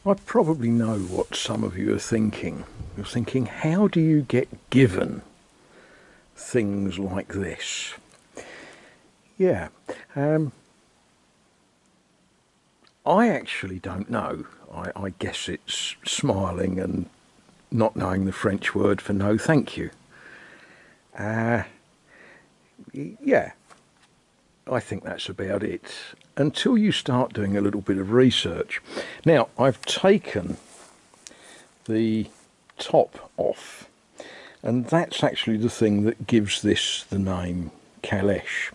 I probably know what some of you are thinking. You're thinking, how do you get given things like this? Yeah, I actually don't know. I guess it's smiling and not knowing the French word for no thank you. Yeah, I think that's about it. Until you start doing a little bit of research. Now, I've taken the top off, and that's actually the thing that gives this the name Calèche.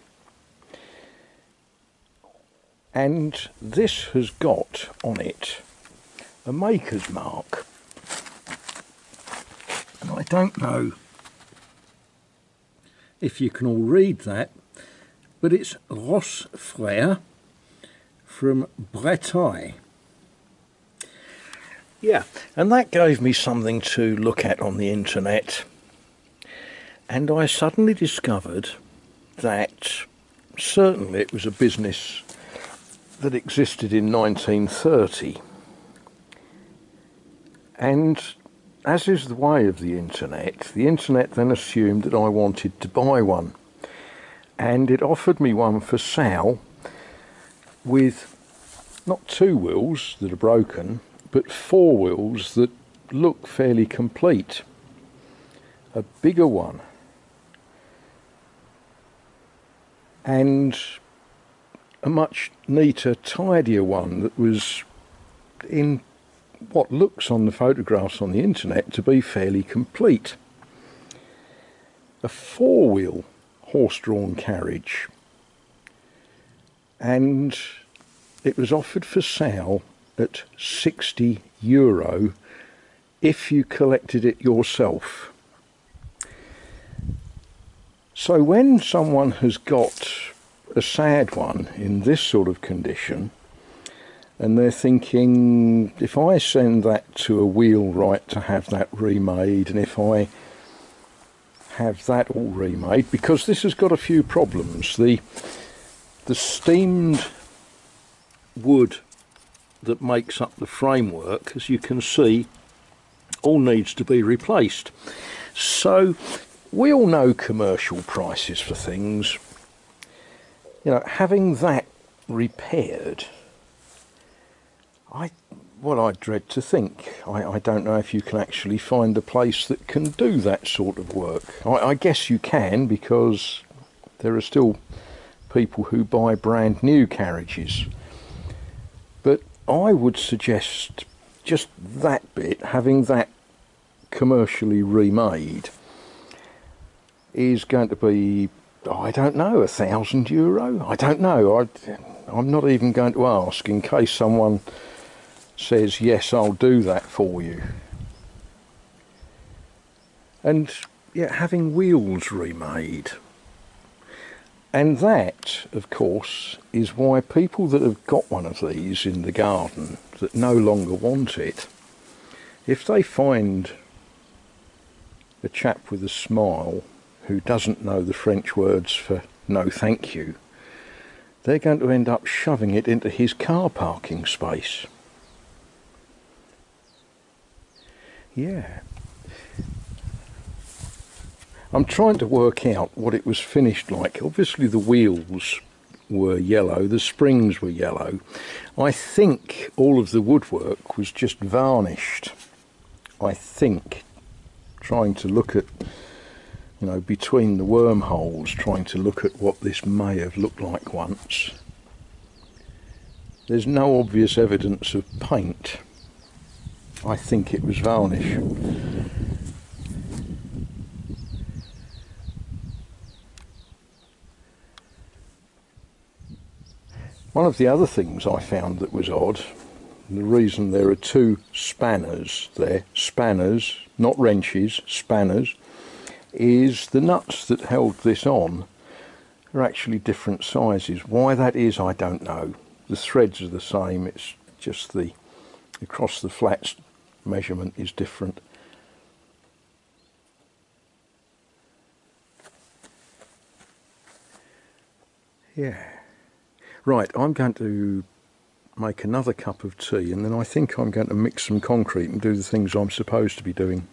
And this has got on it a maker's mark. And I don't know if you can all read that, but it's Rosse Frères from Bretagne. Yeah, and that gave me something to look at on the internet. And I suddenly discovered that certainly it was a business that existed in 1930. And as is the way of the internet then assumed that I wanted to buy one. And it offered me one for sale with not 2 wheels that are broken, but 4 wheels that look fairly complete. A bigger one. And a much neater, tidier one that was in what looks on the photographs on the internet to be fairly complete. A 4-wheel horse-drawn carriage, and it was offered for sale at €60 if you collected it yourself. So when someone has got a sad one in this sort of condition, and they're thinking, if I send that to a wheelwright to have that remade, and if I have that all remade, because this has got a few problems. The steamed wood that makes up the framework, as you can see, all needs to be replaced. So we all know commercial prices for things. You know, having that repaired, what I dread to think. I don't know if you can actually find a place that can do that sort of work. I guess you can, because there are still people who buy brand new carriages. But I would suggest just that bit, having that commercially remade, is going to be, I don't know, €1,000? I don't know. I'm not even going to ask in case someone says, yes, I'll do that for you. And yeah, having wheels remade. And that, of course, is why people that have got one of these in the garden that no longer want it, if they find a chap with a smile who doesn't know the French words for no thank you, they're going to end up shoving it into his car parking space. Yeah. I'm trying to work out what it was finished like. Obviously the wheels were yellow, the springs were yellow. I think all of the woodwork was just varnished. I think, trying to look at, you know, between the wormholes, trying to look at what this may have looked like once. There's no obvious evidence of paint. I think it was varnish. One of the other things I found that was odd, the reason there are 2 spanners there, spanners, not wrenches, spanners, is the nuts that held this on are actually different sizes. Why that is, I don't know. The threads are the same, it's just the across the flats measurement is different. Yeah. Right, I'm going to make another cup of tea, and then I think I'm going to mix some concrete and do the things I'm supposed to be doing.